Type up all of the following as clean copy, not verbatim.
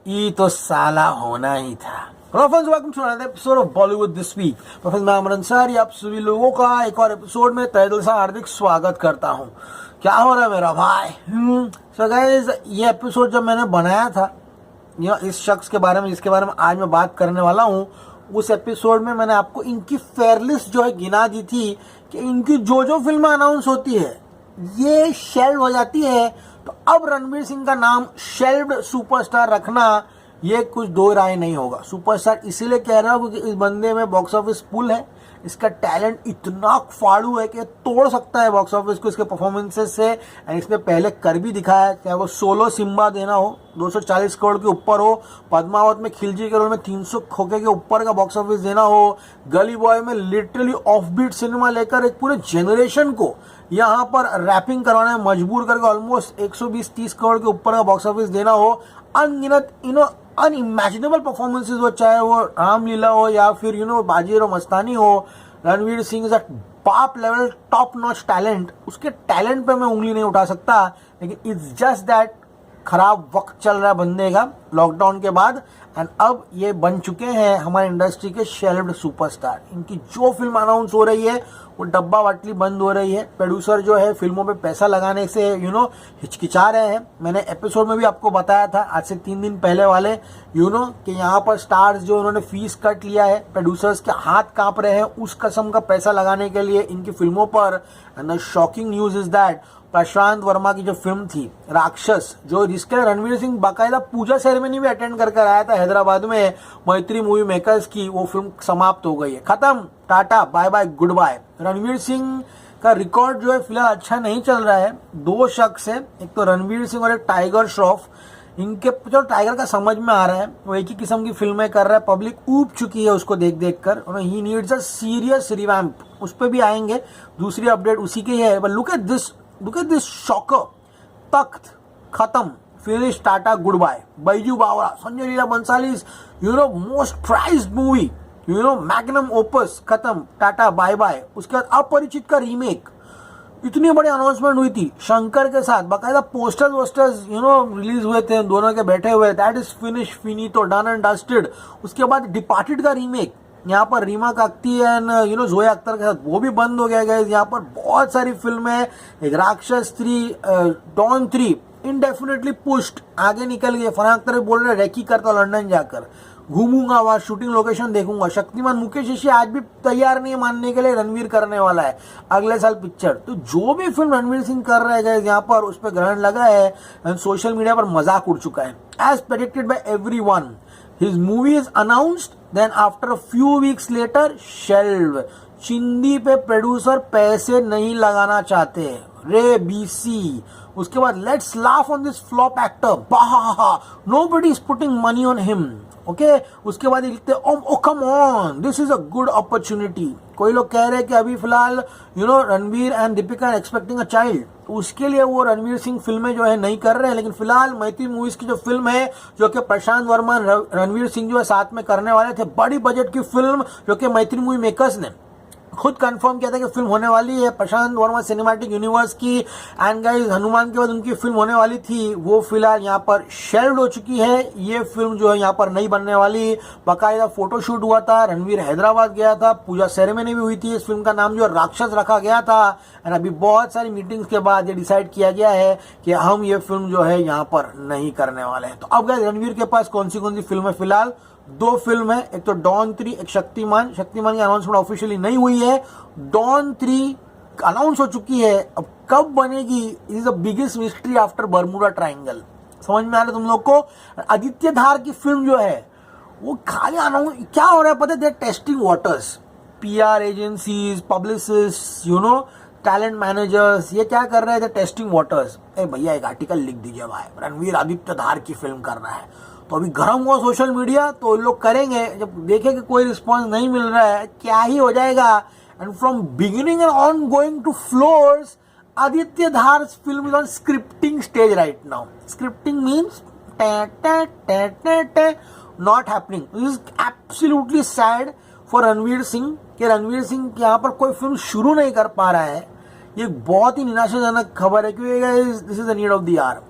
ये तो साला होना ही था। Hello friends, welcome to another episode of Bollywood this week. Professor मैं अमर अंसारी आप सभी लोगों का एक और एपिसोड में तहे दिल से हार्दिक स्वागत करता हूं। क्या हो रहा है मेरा भाई? सो गाइस, ये एपिसोड जब मैंने बनाया था इस शख्स के बारे में जिसके बारे में आज मैं बात करने वाला हूं, उस एपिसोड में मैंने आपको इनकी फेयर लिस्ट जो है गिना दी थी कि इनकी जो जो फिल्में अनाउंस होती है ये शेल्व हो जाती है। तो अब रणवीर सिंह का नाम शेल्व्ड सुपरस्टार रखना ये कुछ दो राय नहीं होगा। सुपरस्टार इसीलिए कह रहा हूं क्योंकि इस बंदे में बॉक्स ऑफिस पुल है, इसका टैलेंट इतना फाड़ू है कि तोड़ सकता है बॉक्स ऑफिस को इसके परफॉर्मेंसेस से। एंड इसने पहले कर भी दिखाया है, चाहे वो सोलो सिम्बा देना हो 240 करोड़ के ऊपर हो, पद्मावत में खिलजी के रोल में 300 खोखे के ऊपर का बॉक्स ऑफिस देना हो, गली बॉय में लिटरली ऑफ बीट सिनेमा लेकर एक पूरे जेनरेशन को यहाँ पर रैपिंग करवाने में मजबूर करके ऑलमोस्ट 120-30 करोड़ के ऊपर का बॉक्स ऑफिस देना हो, अनगिनत अनइमेजिनेबल परफॉर्मेंसेस हो, चाहे वो रामलीला हो या फिर बाजीराव मस्तानी हो। रणवीर सिंह इज अ बाप लेवल टॉप नॉच टैलेंट। उसके टैलेंट पे मैं उंगली नहीं उठा सकता, लेकिन इट्स जस्ट दैट खराब वक्त चल रहा है बंदे का लॉकडाउन के बाद। एंड अब ये बन चुके हैं हमारे इंडस्ट्री के शेल्व्ड सुपरस्टार। इनकी जो फिल्म अनाउंस हो रही है वो डब्बा बाटली बंद हो रही है। प्रोड्यूसर जो है फिल्मों पे पैसा लगाने से हिचकिचा रहे हैं। मैंने एपिसोड में भी आपको बताया था आज से 3 दिन पहले वाले कि यहाँ पर स्टार्स जो उन्होंने फीस कट लिया है, प्रोड्यूसर्स के हाथ कांप रहे हैं उस कसम का पैसा लगाने के लिए इनकी फिल्मों पर। And the shocking news is that Prashant Varma की जो फिल्म थी राक्षस, जो जिसके रणवीर सिंह बाकायदा पूजा सेरेमनी भी अटेंड कर आया था हैदराबाद में मैत्री मूवी मेकर्स की, वो फिल्म समाप्त हो गई है, खत्म, tata bye bye good bye. Ranveer Singh का रिकॉर्ड जो है फिलहाल अच्छा नहीं चल रहा है। 2 शख्स है, एक तो रणवीर सिंह और एक टाइगर श्रॉफ। इनके जो टाइगर का समझ में आ रहा है वो एक ही किस्म की फिल्में कर रहा है, पब्लिक ऊब चुकी है उसको देख देख कर। He needs a serious revamp, उस पर भी आएंगे, दूसरी अपडेट उसी की है। But look at this shocker, Takht खत्म, finish, tata goodbye. Baiju Bawra, Sanjay Leela Bhansali's most prized movie magnum opus, खत्म, टाटा बाय बाय। उसके बाद अपरिचित का रीमेक, इतनी बड़ी अनाउंसमेंट हुई थी शंकर के साथ, बाकायदा पोस्टर्स रिलीज हुए थे दोनों के बैठे हुए, दैट इज फिनिश, फिनितो, डन एंड डस्टेड। उसके बाद डिपार्टेड का रीमेक यहाँ पर रीमा काकती एंड जोया अख्तर के साथ, वो भी बंद हो गया गाइस। यहाँ पर बहुत सारी फिल्में, एक राक्षस 3, डॉन 3 इनडेफिनेटली पुश्ड, आगे निकल गए। फरहान अख्तर बोल रहे रेकी करता लंदन जाकर, घूमूंगा वहां, शूटिंग लोकेशन देखूंगा। शक्तिमान मुकेश ऋषि आज भी तैयार नहीं मानने के लिए रणवीर करने वाला है अगले साल पिक्चर। तो जो भी फिल्म रणवीर सिंह कर रहे हैं यहाँ पर उस पर ग्रहण लगा है एंड सोशल मीडिया पर मजाक उड़ चुका है। As predicted by everyone, his movie is announced, then after a few weeks later shelved. चिंदी पे प्रोड्यूसर पैसे नहीं लगाना चाहते, रे बीसी। उसके बाद let's laugh on this flop actor, बाहा, nobody is putting money on him. Okay, उसके बाद लिखते oh come on, this is a good opportunity. कोई लोग कह रहे हैं कि अभी फिलहाल Ranveer and Deepika are expecting a child, उसके लिए वो रणवीर सिंह फिल्में जो है नहीं कर रहे हैं। लेकिन फिलहाल मैत्री मूवीज की जो फिल्म है, जो कि प्रशांत वर्मा रणवीर सिंह जो है साथ में करने वाले थे, बड़ी बजट की फिल्म जो कि मैत्री मूवी मेकर्स ने खुद कंफर्म किया था कि फिल्म होने वाली है प्रशांत वर्मा सिनेमैटिक यूनिवर्स की। एंड गाइस, हनुमान के बाद उनकी फिल्म होने वाली थी, वो फिलहाल यहाँ पर शेल्व्ड हो चुकी है। ये फिल्म जो है यहाँ पर नहीं बनने वाली। बाकायदा फोटोशूट हुआ था, रणवीर हैदराबाद गया था, पूजा सेरेमनी भी हुई थी, इस फिल्म का नाम जो राक्षस रखा गया था। एंड अभी बहुत सारी मीटिंग्स के बाद ये डिसाइड किया गया है कि हम ये फिल्म जो है यहाँ पर नहीं करने वाले हैं। तो अब गाइस, रणवीर के पास कौन सी फिल्म है? फिलहाल 2 फिल्म है, एक तो डॉन 3, एक शक्तिमान। शक्तिमान की अनाउंसमेंट ऑफिशियली नहीं हुई है, डॉन 3 अनाउंस हो चुकी है। अब कब बनेगी, is the biggest mystery after Bermuda triangle. समझ में आ रहा है तुम लोग को? आदित्य धार की फिल्म जो है वो खाली अनाउंस, क्या हो रहा है पता है? Testing waters, PR agencies, publicist, talent managers, ये क्या कर रहे थे? Testing waters. भैया एक आर्टिकल लिख दीजिए भाई, रणवीर आदित्य धार की फिल्म कर रहा है। तो अभी गर्म हुआ सोशल मीडिया, तो लोग करेंगे। जब देखें कि कोई रिस्पांस नहीं मिल रहा है, क्या ही हो जाएगा। And from beginning and on going to floors, Aditya Dhar film is on scripting stage right now. Scripting means not happening. This is absolutely sad for Ranveer Singh कि रणवीर सिंह यहाँ पर कोई फिल्म शुरू नहीं कर पा रहा है। ये बहुत ही निराशाजनक खबर है, क्योंकि this is the need of the hour.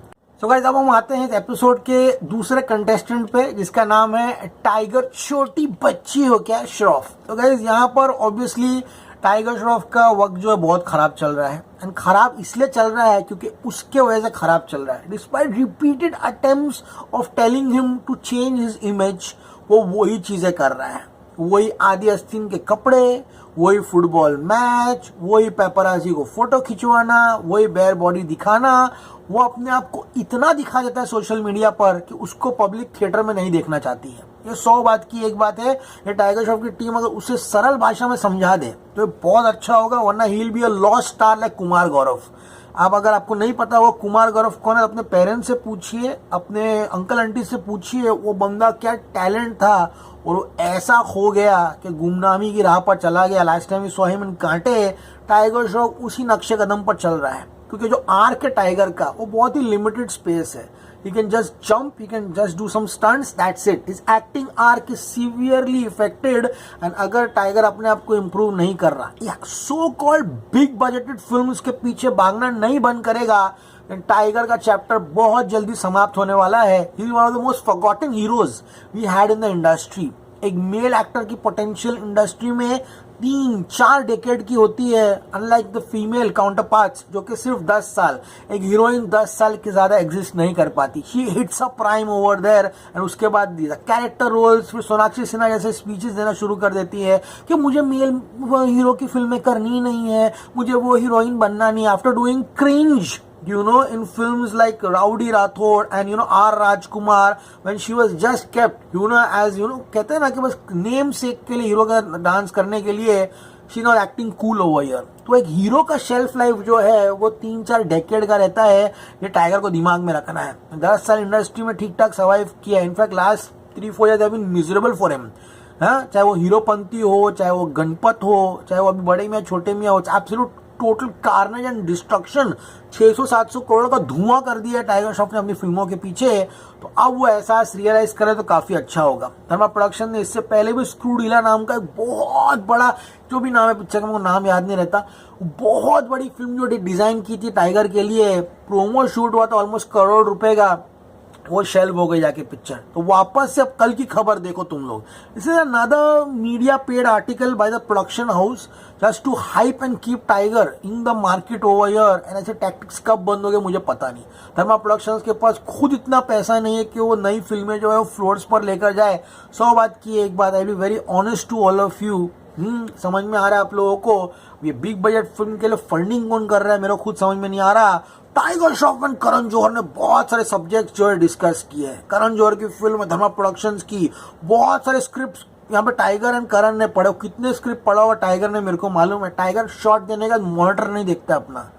तो गाइस अब हम आते हैं इस एपिसोड के दूसरे कंटेस्टेंट पे, जिसका नाम है टाइगर छोटी बच्ची हो क्या श्रॉफ। तो गाइस यहाँ पर ऑब्वियसली टाइगर श्रॉफ का वक्त जो है बहुत खराब चल रहा है, एंड खराब इसलिए चल रहा है क्योंकि उसके वजह से खराब चल रहा है। Despite repeated attempts of telling him to change his image, वो वही चीजें कर रहा है, वही आदि आस्तीन के कपड़े, वही फुटबॉल मैच, वही पेपराजी को फोटो खिंचवाना, वही बेयर बॉडी दिखाना। वो अपने आप को इतना दिखा देता है सोशल मीडिया पर कि उसको पब्लिक थिएटर में नहीं देखना चाहती है। ये 100 बात की एक बात है। ये टाइगर श्रॉफ की टीम अगर उसे सरल भाषा में समझा दे तो ये बहुत अच्छा होगा, वरना he will be a lost star like Kumar Gaurav. आप अगर आपको नहीं पता वो कुमार गौरव कौन है, अपने पेरेंट्स से पूछिए, अपने अंकल आंटी से पूछिए, वो बंदा क्या टैलेंट था और वो ऐसा खो गया कि गुमनामी की राह पर चला गया। Last time saw him in कांटे। टाइगर श्रॉफ उसी नक्शे कदम पर चल रहा है, क्योंकि जो आर्क है टाइगर का वो बहुत ही लिमिटेड स्पेस है। He can just jump, he can just do some stunts, that's it. His acting arc is severely affected, and अगर टाइगर अपने आप को इम्प्रूव नहीं कर रहा, या so called big budgeted films के पीछे भागना नहीं बंद करेगा, टाइगर का चैप्टर बहुत जल्दी समाप्त होने वाला है। He is one of the most forgotten heroes we had in the industry. एक मेल एक्टर की पोटेंशियल इंडस्ट्री में 3-4 डेकेड की होती है, unlike the female counter parts जो कि सिर्फ 10 साल। एक हीरोइन 10 साल के ज्यादा एग्जिस्ट नहीं कर पाती। She hits a prime over there, and उसके बाद कैरेक्टर रोल्स, फिर सोनाक्षी सिन्हा जैसे स्पीचेस देना शुरू कर देती है कि मुझे मेल हीरो की फिल्में करनी नहीं है, मुझे वो हीरोइन बनना नहीं। After doing cringe in films like Rowdy Rathod and R. Rajkumar, when she was just kept, as कहते हैं ना कि बस नेम सेक के लिए हीरो का डांस करने के लिए she not acting cool over here। तो एक हीरो का शेल्फ लाइफ जो है वो 3-4 डेकेड का रहता है। ये टाइगर को दिमाग में रखना है। 10 साल इंडस्ट्री में ठीक ठाक सर्वाइव किया। In fact last 3-4 years have been miserable for him। चाहे वो हीरोपंती हो, चाहे वो गणपत हो, चाहे वो अभी बड़े मियाँ छोटे मियाँ हो, absolute total carnage and destruction. 600-700 crore का धुआं कर दिया है टाइगर श्रॉफ ने अपनी फिल्मों के पीछे। तो अब वो एहसास रियलाइज करे तो काफी अच्छा होगा। धर्मा प्रोडक्शन ने इससे पहले भी स्क्रू डीला नाम का एक बहुत बड़ा, जो भी नाम है पिक्चर का मुझे नाम याद नहीं रहता, बहुत बड़ी फिल्म जो डिजाइन की थी टाइगर के लिए, प्रोमो शूट हुआ था ऑलमोस्ट ₹1 करोड़ का, वो शेल्व हो गई जाके पिक्चर। तो वापस से अब कल की खबर देखो तुम लोग। This is another media paid article by the production house just to hype and keep Tiger in the market over here. And ऐसे टैक्टिक्स कब बंद हो गए मुझे पता नहीं। धर्मा प्रोडक्शंस के पास खुद इतना पैसा नहीं है कि वो नई फिल्में जो है वो फ्लोर्स पर लेकर जाए। 100 बात की एक बात, I be very honest to all of you. समझ में आ रहा है आप लोगों को ये बिग बजट फिल्म के लिए फंडिंग कौन कर रहा है, मेरे को खुद समझ में नहीं आ रहा। टाइगर श्रॉफ एंड करण जौहर ने बहुत सारे सब्जेक्ट जो है डिस्कस किए हैं। करण जौहर की फिल्म धर्मा प्रोडक्शंस की बहुत सारे स्क्रिप्ट यहाँ पे टाइगर एंड करण ने पढ़े। कितने स्क्रिप्ट पढ़ा हुआ टाइगर ने मेरे को मालूम है। टाइगर शॉट देने का मॉनिटर नहीं देखता अपना।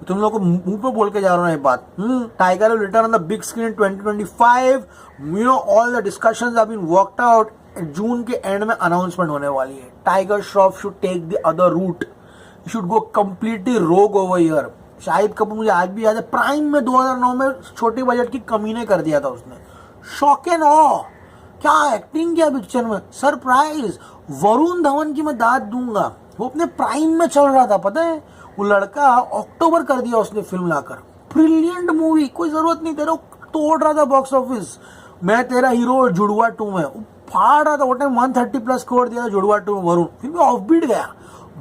तुम लोगों को मुंह पे बोल के जा रहा हूँ ये बात। Tiger will return on the big screen 2025। All the discussions have been worked out. June के एंड में अनाउंसमेंट होने वाली है। Tiger Shroff should take the other route, should go completely rogue over here. Shahid Kapoor मुझे आज भी याद है, प्राइम में 2009 में छोटे बजट की कमीने कर दिया था उसने। शॉक एंड ऑ, क्या एक्टिंग किया पिक्चर में, सरप्राइज। वरुण धवन की मैं दाद दूंगा, वो अपने प्राइम में चल रहा था, पता है। वो लड़का अक्टूबर कर दिया उसने फिल्म लाकर। ब्रिलियंट मूवी, कोई जरूरत नहीं, तेरा तोड़ रहा था बॉक्स ऑफिस। मैं तेरा हीरो और जुड़वा 2 में फाड़ रहा था। वो टाइम 130+ करोड़ दिया था जुड़वा 2 में वरुण। फिर भी ऑफ बीट गया,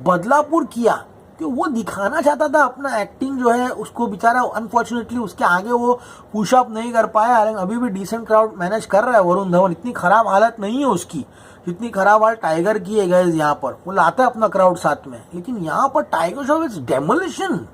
बदलापुर किया कि वो दिखाना चाहता था अपना एक्टिंग जो है उसको। बेचारा अनफॉर्चुनेटली उसके आगे वो पुशअप नहीं कर पाया। लेकिन अभी भी डिसेंट क्राउड मैनेज कर रहा है वरुण धवन। इतनी खराब हालत नहीं है उसकी जितनी खराब हालत टाइगर की है गाइस। यहाँ पर वो लाता है अपना क्राउड साथ में, लेकिन यहाँ पर tiger Shroff is demolition.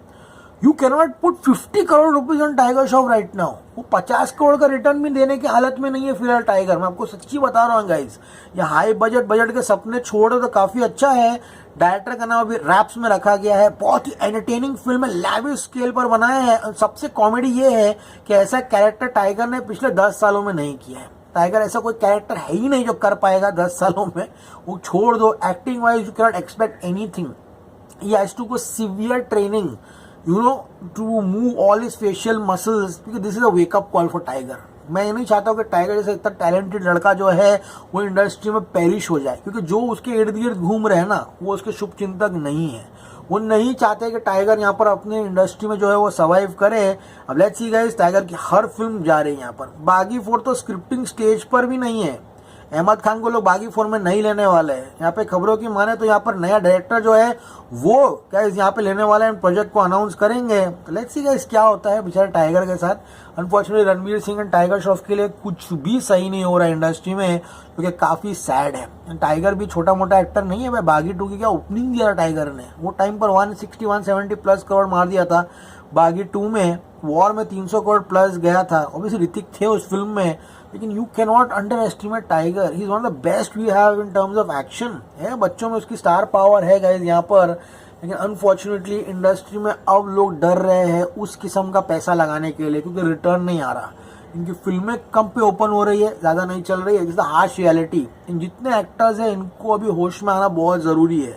You cannot put 50 crore rupees on tiger Shroff right now. वो 50 करोड़ का रिटर्न भी देने की हालत में नहीं है फिलहाल टाइगर। मैं आपको सच्ची बता रहा हूँ गाइस, ये हाई बजट के सपने छोड़ो तो काफी अच्छा है। डायरेक्टर का नाम अभी रैप्स में रखा गया है। बहुत ही एंटरटेनिंग फिल्म है, लैविश स्केल पर बनाया है। सबसे कॉमेडी ये है कि ऐसा कैरेक्टर टाइगर ने पिछले 10 सालों में नहीं किया है। टाइगर ऐसा कोई कैरेक्टर है ही नहीं जो कर पाएगा 10 सालों में। वो छोड़ दो, acting wise you cannot expect anything. He has to go severe training to move all his facial muscles, because this is a wake up call for Tiger। मैं ये नहीं चाहता हूँ कि टाइगर जैसा इतना टैलेंटेड लड़का जो है वो इंडस्ट्री में पेरिश हो जाए, क्योंकि जो उसके इर्द गिर्द घूम रहे हैं ना वो उसके शुभ चिंतक नहीं है। वो नहीं चाहते कि टाइगर यहाँ पर अपने इंडस्ट्री में जो है वो सर्वाइव करे। अब लेट्स सी गाइस, टाइगर की हर फिल्म जा रही है यहाँ पर। बागी 4 तो स्क्रिप्टिंग स्टेज पर भी नहीं है। अहमद खान को लोग बागी 4 में नहीं लेने वाले हैं। यहाँ पे खबरों की माने तो यहाँ पर नया डायरेक्टर जो है वो गाइस यहाँ पे लेने वाले हैं, प्रोजेक्ट को अनाउंस करेंगे। तो लेट्स सी गाइस क्या होता है बेचारे टाइगर के साथ। Unfortunately Ranveer Singh and tiger Shroff के लिए कुछ भी सही नहीं हो रहा है इंडस्ट्री में, क्योंकि काफी सैड है। टाइगर भी छोटा मोटा एक्टर नहीं है भाई। बागी 2 की क्या ओपनिंग दिया टाइगर ने, वो टाइम पर 160-170 प्लस करोड़ मार दिया था। बागी 2 में वॉर में 300 करोड़ प्लस गया था। ऑब्वियसली ऋतिक थे उस फिल्म में, लेकिन you can not underestimate Tiger. He is one of the best we have in terms of action. है बच्चों में उसकी स्टार पावर है गाइस यहाँ पर, लेकिन अनफॉर्चुनेटली इंडस्ट्री में अब लोग डर रहे हैं उस किस्म का पैसा लगाने के लिए, क्योंकि रिटर्न नहीं आ रहा। इनकी फिल्में कम पे ओपन हो रही है, ज्यादा नहीं चल रही है। It's the harsh reality. इन जितने एक्टर्स हैं इनको अभी होश में आना बहुत जरूरी है।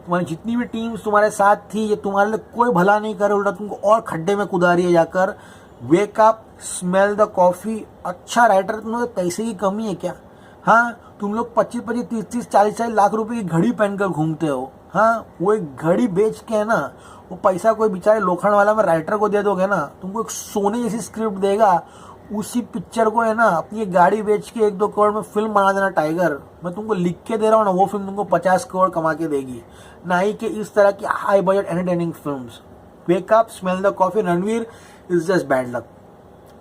तुम्हारी जितनी भी टीम्स तुम्हारे साथ थी, ये तुम्हारे लिए कोई भला नहीं करे, उल्टा तुमको और खड्डे में कुदा रही है जाकर। Wake up, smell the coffee. अच्छा राइटर, तुम्हें पैसे की कमी है क्या? हाँ, तुम लोग 25-25, 30-30, 40-40 लाख रुपए की घड़ी पहनकर घूमते हो। हाँ, वो एक घड़ी बेच के है ना, वो पैसा कोई बेचारे लोखंड वाला में राइटर को दे दोगे ना, तुमको एक सोने जैसी स्क्रिप्ट देगा। उसी पिक्चर को है ना अपनी गाड़ी बेच के 1-2 करोड़ में फिल्म बना देना टाइगर। मैं तुमको लिख के दे रहा हूँ ना, वो फिल्म तुमको 50 करोड़ कमा के देगी, ना ही कि इस तरह की high budget entertaining films. Wake up, smell the coffee, Ranveer is just bad luck.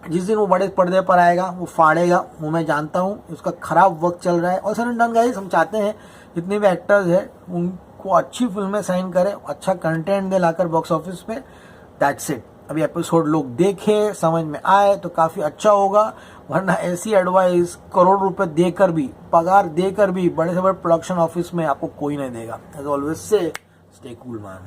जिस दिन वो बड़े पर्दे पर आएगा वो फाड़ेगा, वो मैं जानता हूँ। उसका खराब वक्त चल रहा है। और सर डन गाइस, हम चाहते हैं जितने भी एक्टर्स हैं उनको अच्छी फिल्में साइन करें, अच्छा कंटेंट दे लाकर बॉक्स ऑफिस पे। That's it. अभी एपिसोड लोग देखे, समझ में आए तो काफी अच्छा होगा, वरना ऐसी एडवाइस करोड़ रुपए देकर भी, पगार देकर भी बड़े से बड़े प्रोडक्शन ऑफिस में आपको कोई नहीं देगा। As always say stay cool man.